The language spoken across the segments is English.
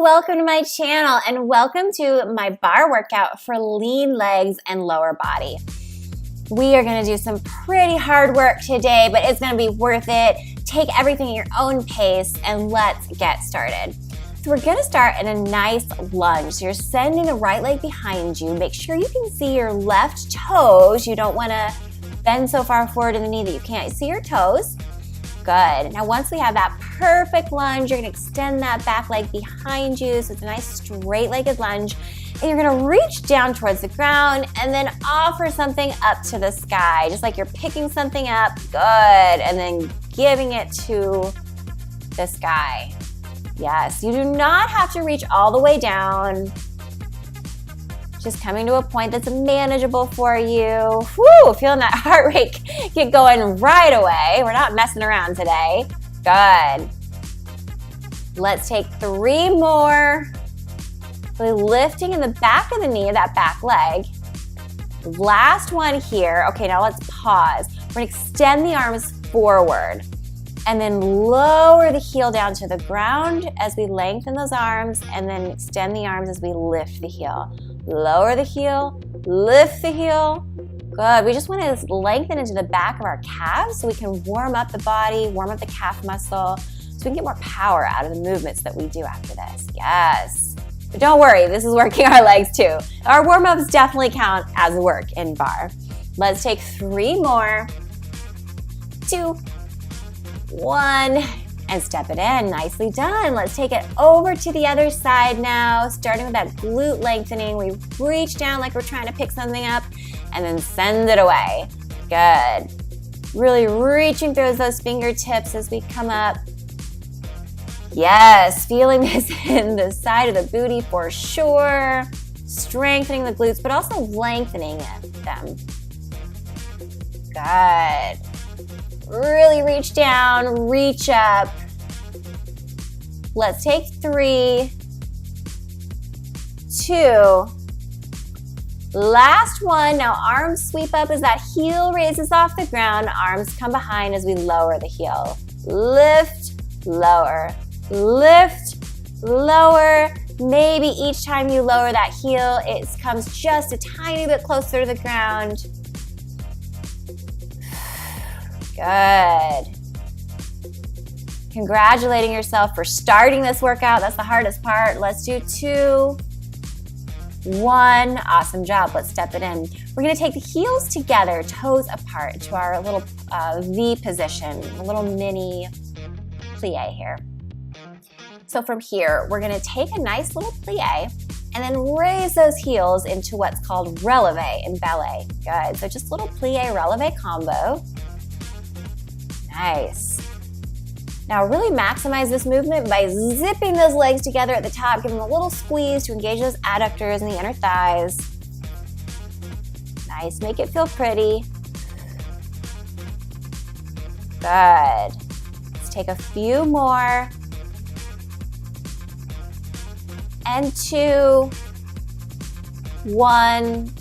welcome to my channel and welcome to my bar workout for lean legs and lower body. We are gonna do some pretty hard work today, but it's gonna be worth it. Take everything at your own pace and let's get started. So we're gonna start in a nice lunge. So you're sending the right leg behind you. Make sure you can see your left toes. You don't wanna bend so far forward in the knee that you can't see your toes. Good. Now once we have that perfect lunge, you're gonna extend that back leg behind you. So it's a nice straight-legged lunge. And you're gonna reach down towards the ground and then offer something up to the sky. Just like you're picking something up, good. And then giving it to the sky. Yes, you do not have to reach all the way down. Just coming to a point that's manageable for you. Woo, feeling that heart rate get going right away. We're not messing around today. Good. Let's take 3 more. Really lifting in the back of the knee, that back leg. Last one here. Okay, now let's pause. We're gonna extend the arms forward and then lower the heel down to the ground as we lengthen those arms and then extend the arms as we lift the heel. Lower the heel, lift the heel. Good. We just want to lengthen into the back of our calves so we can warm up the body, warm up the calf muscle, so we can get more power out of the movements that we do after this. Yes. But don't worry, this is working our legs too. Our warm-ups definitely count as work in bar. Let's take 3 more. 2, 1. And step it in. Nicely done. Let's take it over to the other side now, starting with that glute lengthening. We reach down like we're trying to pick something up and then send it away. Good. Really reaching through those fingertips as we come up. Yes, feeling this in the side of the booty for sure. Strengthening the glutes, but also lengthening them. Good. Really reach down, reach up. Let's take 3, 2. Last one. Now arms sweep up as that heel raises off the ground. Arms come behind as we lower the heel. Lift, lower, lift, lower. Maybe each time you lower that heel, it comes just a tiny bit closer to the ground. Good. Congratulating yourself for starting this workout. That's the hardest part. Let's do 2, 1. Awesome job. Let's step it in. We're going to take the heels together, toes apart, to our little V position, a little mini plie here. So from here, we're going to take a nice little plie and then raise those heels into what's called releve in ballet. Good. So just a little plie releve combo. Nice. Now really maximize this movement by zipping those legs together at the top, give them a little squeeze to engage those adductors and the inner thighs. Nice, make it feel pretty. Good. Let's take a few more. And 2, 1.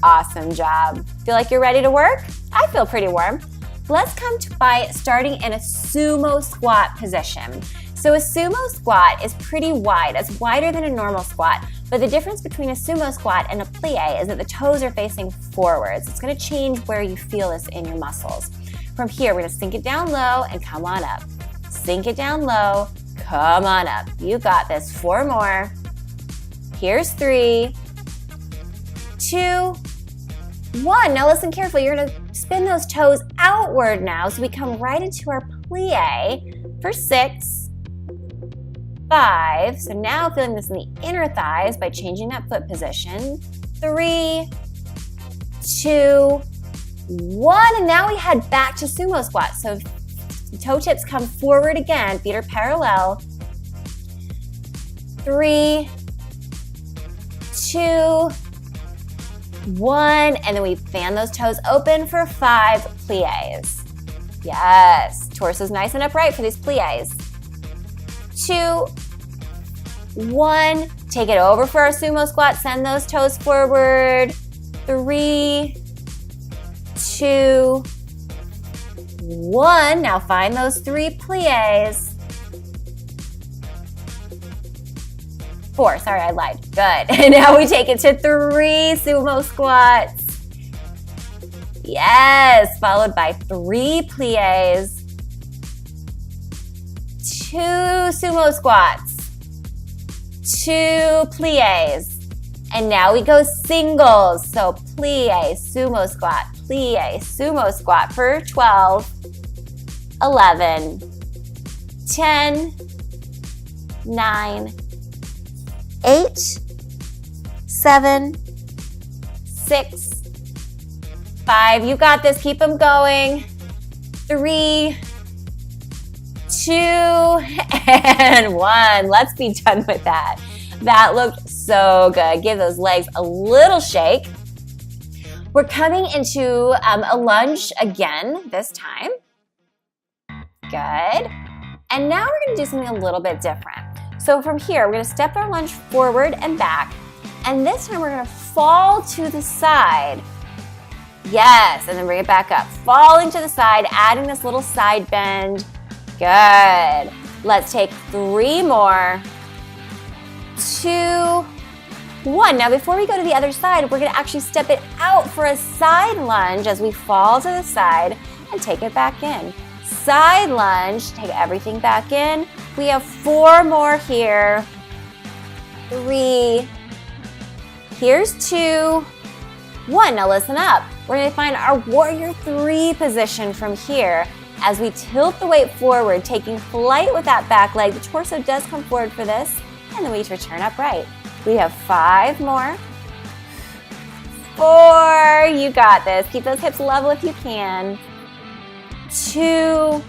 Awesome job. Feel like you're ready to work? I feel pretty warm. Let's come by starting in a sumo squat position. So a sumo squat is pretty wide. It's wider than a normal squat, but the difference between a sumo squat and a plie is that the toes are facing forwards. It's gonna change where you feel this in your muscles. From here, we're gonna sink it down low and come on up. Sink it down low, come on up. You got this. 4 more. Here's 3, 2, 1. Now listen carefully. You're gonna spin those toes outward now, so we come right into our plie for 6, 5. So now feeling this in the inner thighs by changing that foot position. 3, 2, 1. And now we head back to sumo squat. So toe tips come forward again. Feet are parallel. 3, 2, 1, and then we fan those toes open for 5 plies. Yes, torso's nice and upright for these plies. 2, 1, take it over for our sumo squat, send those toes forward. 3, 2, 1. Now find those 3 plies. 4. Sorry, I lied. Good. And now we take it to 3 sumo squats. Yes, followed by 3 pliés, 2 sumo squats, 2 pliés. And now we go singles. So plie, sumo squat for 12, 11, 10, 9, 8, 7, 6, 5. You got this. Keep them going. 3, 2, and 1. Let's be done with that. That looked so good. Give those legs a little shake. We're coming into a lunge again this time. Good. And now we're going to do something a little bit different. So from here, we're going to step our lunge forward and back. And this time we're going to fall to the side. Yes, and then bring it back up. Falling to the side, adding this little side bend. Good. Let's take 3 more. 2, 1. Now before we go to the other side, we're going to actually step it out for a side lunge as we fall to the side and take it back in. Side lunge, take everything back in. We have 4 more here. 3. Here's 2. 1. Now listen up. We're going to find our warrior 3 position from here. As we tilt the weight forward, taking flight with that back leg, the torso does come forward for this. And then we return upright. We have 5 more. 4, you got this. Keep those hips level if you can. 2,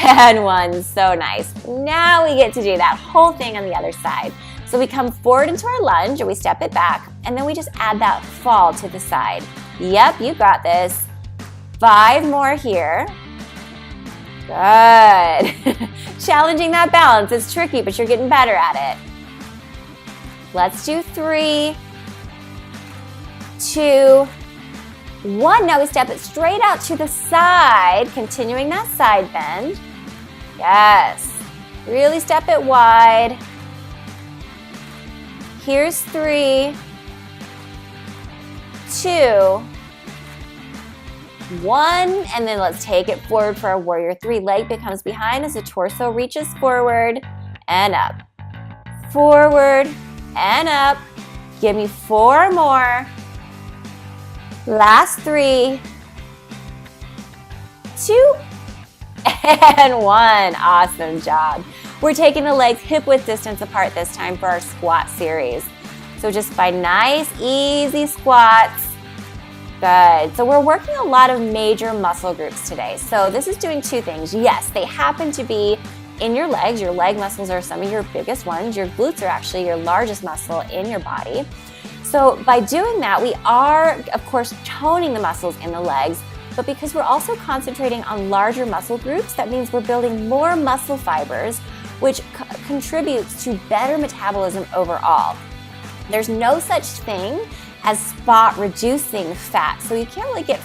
and 1, so nice. Now we get to do that whole thing on the other side. So we come forward into our lunge and we step it back, and then we just add that fall to the side. Yep, you got this. 5 more here. Good. Challenging that balance is tricky, but you're getting better at it. Let's do 3, 2, 1. Now we step it straight out to the side, continuing that side bend. Yes. Really step it wide. Here's 3, 2, 1, and then let's take it forward for our warrior 3. Leg becomes behind as the torso reaches forward and up. Forward and up. Give me 4 more. Last 3, 2, and 1. Awesome job. We're taking the legs hip width distance apart this time for our squat series. So just by nice, easy squats. Good. So we're working a lot of major muscle groups today. So this is doing 2 things. Yes, they happen to be in your legs. Your leg muscles are some of your biggest ones. Your glutes are actually your largest muscle in your body. So by doing that, we are, of course, toning the muscles in the legs, but because we're also concentrating on larger muscle groups, that means we're building more muscle fibers, which contributes to better metabolism overall. There's no such thing as spot reducing fat. So you can't really get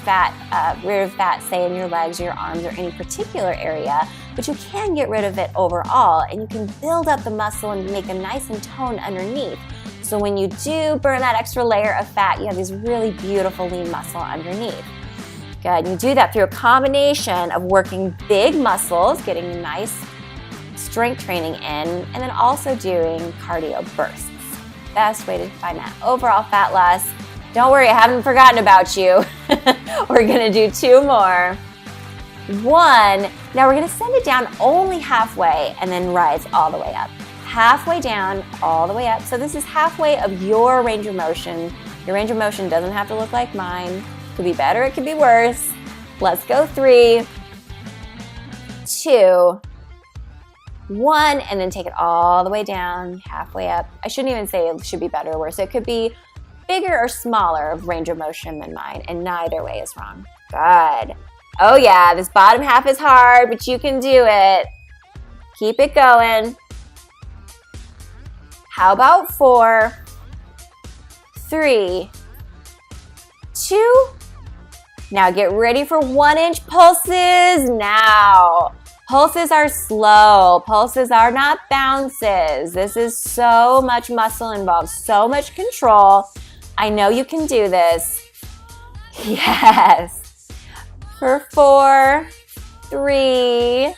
rid of fat, say in your legs or your arms or any particular area, but you can get rid of it overall, and you can build up the muscle and make a nice and toned underneath. So when you do burn that extra layer of fat, you have this really beautiful lean muscle underneath. Good, you do that through a combination of working big muscles, getting nice strength training in, and then also doing cardio bursts. Best way to find that overall fat loss. Don't worry, I haven't forgotten about you. We're gonna do 2 more. 1, now we're gonna send it down only halfway and then rise all the way up. Halfway down, all the way up. So this is halfway of your range of motion. Your range of motion doesn't have to look like mine. Could be better, it could be worse. Let's go 3, 2, 1, and then take it all the way down, halfway up. I shouldn't even say it should be better or worse. It could be bigger or smaller of range of motion than mine, and neither way is wrong. Good. Oh yeah, this bottom half is hard, but you can do it. Keep it going. How about 4, 3, 2, now get ready for 1-inch pulses now. Pulses are slow. Pulses are not bounces. This is so much muscle involved, so much control. I know you can do this. Yes. For 4, 3,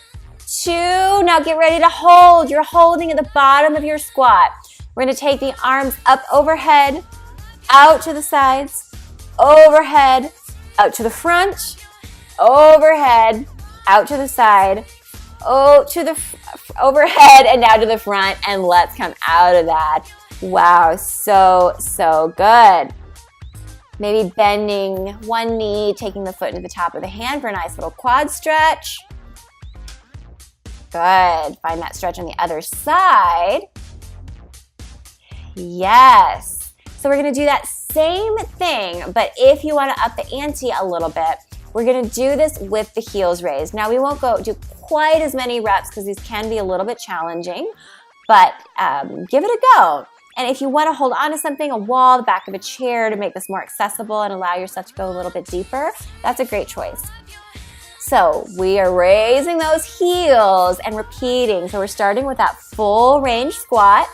2. Now get ready to hold. You're holding at the bottom of your squat. We're going to take the arms up overhead, out to the sides, overhead, out to the front, overhead, out to the side, overhead, and now to the front, and let's come out of that. Wow, so good. Maybe bending one knee, taking the foot into the top of the hand for a nice little quad stretch. Good. Find that stretch on the other side. Yes. So we're going to do that same thing, but if you want to up the ante a little bit, we're going to do this with the heels raised. Now we won't do quite as many reps because these can be a little bit challenging, but give it a go. And if you want to hold on to something, a wall, the back of a chair to make this more accessible and allow yourself to go a little bit deeper, that's a great choice. So we are raising those heels and repeating. So we're starting with that full range squat.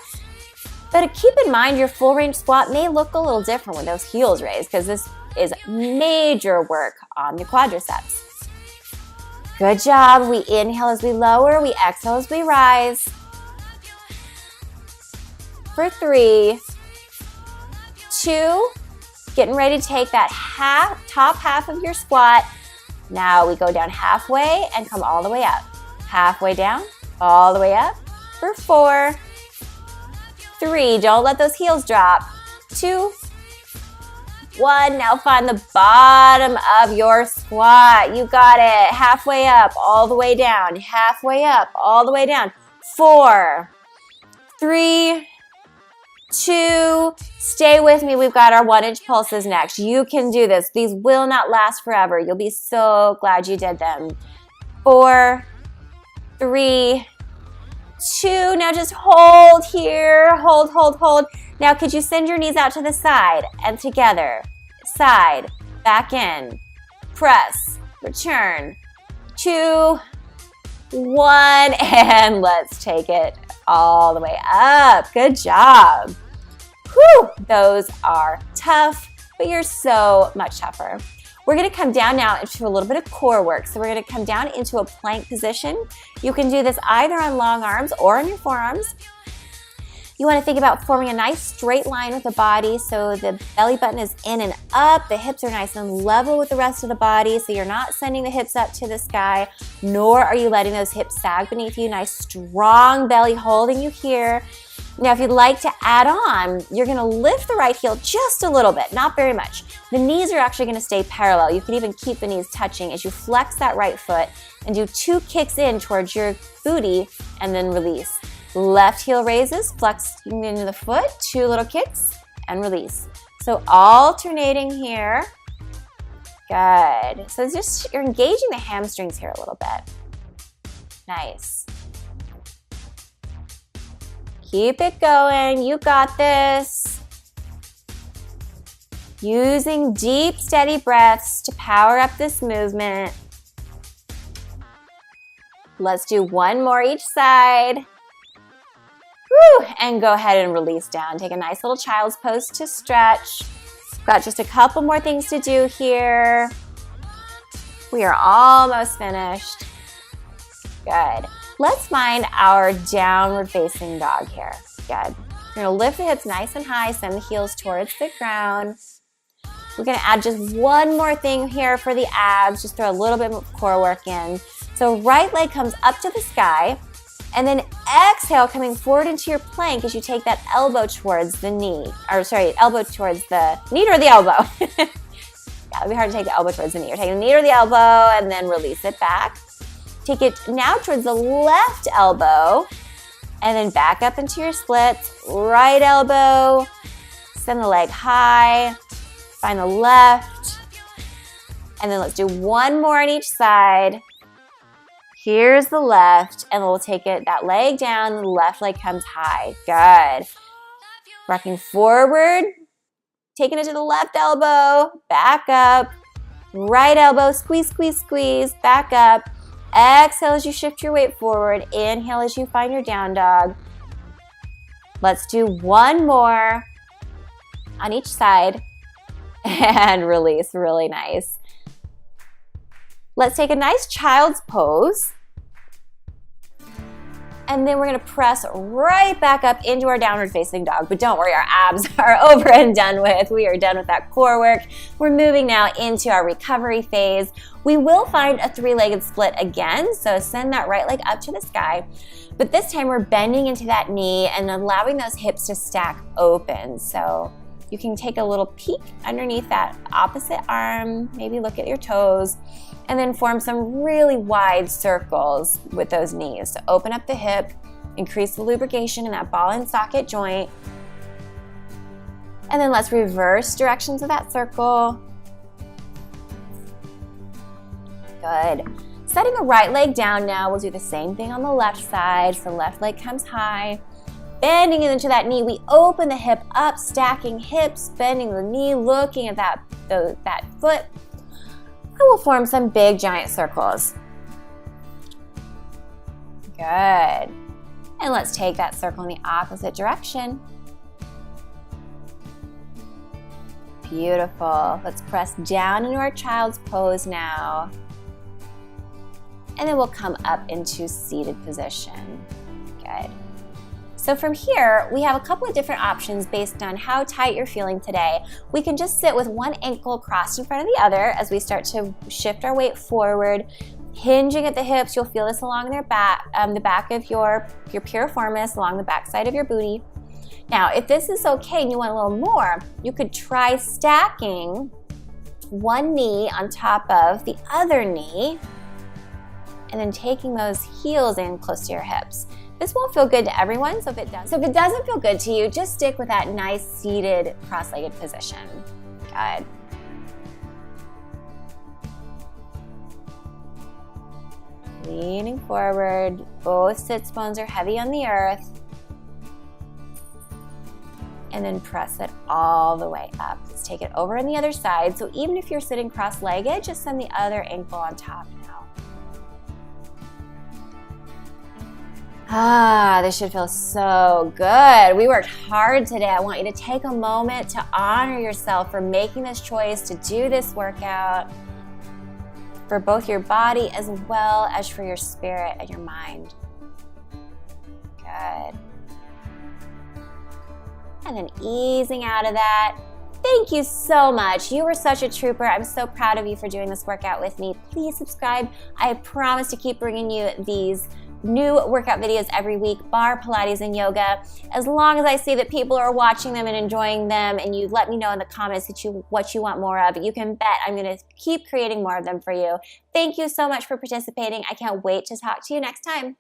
But keep in mind your full range squat may look a little different with those heels raised because this is major work on the quadriceps. Good job. We inhale as we lower. We exhale as we rise. For 3, 2, getting ready to take that top half of your squat. Now we go down halfway and come all the way up. Halfway down, all the way up. For 4, 3, don't let those heels drop. 2, 1, now find the bottom of your squat. You got it. Halfway up, all the way down. Halfway up, all the way down. 4, 3, 2, stay with me. We've got our 1-inch pulses next. You can do this. These will not last forever. You'll be so glad you did them. 4, 3, 2. Now just hold here. Hold, hold, hold. Now could you send your knees out to the side and together? Side, back in, press, return. 2, 1, and let's take it all the way up. Good job. Whew, those are tough, but you're so much tougher. We're going to come down now into a little bit of core work. So we're going to come down into a plank position. You can do this either on long arms or on your forearms. You want to think about forming a nice straight line with the body so the belly button is in and up. The hips are nice and level with the rest of the body, so you're not sending the hips up to the sky, nor are you letting those hips sag beneath you. Nice strong belly holding you here. Now, if you'd like to add on, you're going to lift the right heel just a little bit, not very much. The knees are actually going to stay parallel. You can even keep the knees touching as you flex that right foot and do 2 kicks in towards your booty and then release. Left heel raises, flexing into the foot, 2 little kicks, and release. So alternating here. Good. So it's just, you're engaging the hamstrings here a little bit. Nice. Keep it going. You got this. Using deep, steady breaths to power up this movement. Let's do 1 more each side. Woo, and go ahead and release down. Take a nice little child's pose to stretch. Got just a couple more things to do here. We are almost finished. Good. Let's find our downward facing dog here. Good. You're gonna lift the hips nice and high, send the heels towards the ground. We're gonna add just 1 more thing here for the abs, just throw a little bit of core work in. So right leg comes up to the sky, and then exhale, coming forward into your plank as you take that elbow towards the knee. Elbow towards the knee or the elbow. Yeah, it'd be hard to take the elbow towards the knee. You're taking the knee or the elbow and then release it back. Take it now towards the left elbow and then back up into your splits. Right elbow, send the leg high, find the left, and then let's do 1 more on each side. Here's the left, and we'll take it, that leg down, the left leg comes high. Good. Rocking forward, taking it to the left elbow, back up, right elbow, squeeze, squeeze, squeeze, back up, Exhale as you shift your weight forward. Inhale as you find your down dog. Let's do one more on each side and release. Really nice. Let's take a nice child's pose. And then we're gonna press right back up into our downward facing dog. But don't worry, our abs are over and done with. We are done with that core work. We're moving now into our recovery phase. We will find a three-legged split again, so send that right leg up to the sky. But this time we're bending into that knee and allowing those hips to stack open. So you can take a little peek underneath that opposite arm, maybe look at your toes, and then form some really wide circles with those knees. So open up the hip, increase the lubrication in that ball and socket joint. And then let's reverse directions of that circle. Good. Setting the right leg down now, we'll do the same thing on the left side. So left leg comes high. Bending into that knee, we open the hip up, stacking hips, bending the knee, looking at that foot. And we'll form some big giant circles. Good. And let's take that circle in the opposite direction. Beautiful. Let's press down into our child's pose now. And then we'll come up into seated position. Good. So from here, we have a couple of different options based on how tight you're feeling today. We can just sit with one ankle crossed in front of the other as we start to shift our weight forward, hinging at the hips. You'll feel this along their back, the back of your piriformis, along the back side of your booty. Now, if this is okay and you want a little more, you could try stacking one knee on top of the other knee and then taking those heels in close to your hips. This won't feel good to everyone, so if it doesn't feel good to you, just stick with that nice seated cross-legged position. Good. Leaning forward, both sits bones are heavy on the earth. And then press it all the way up. Let's take it over on the other side. So even if you're sitting cross-legged, just send the other ankle on top now. This should feel so good. We worked hard today. I want you to take a moment to honor yourself for making this choice to do this workout for both your body as well as for your spirit and your mind. Good. And then easing out of that. Thank you so much. You were such a trooper. I'm so proud of you for doing this workout with me. Please subscribe. I promise to keep bringing you these new workout videos every week, barre, Pilates, and yoga. As long as I see that people are watching them and enjoying them, and you let me know in the comments what you want more of, you can bet I'm going to keep creating more of them for you. Thank you so much for participating. I can't wait to talk to you next time.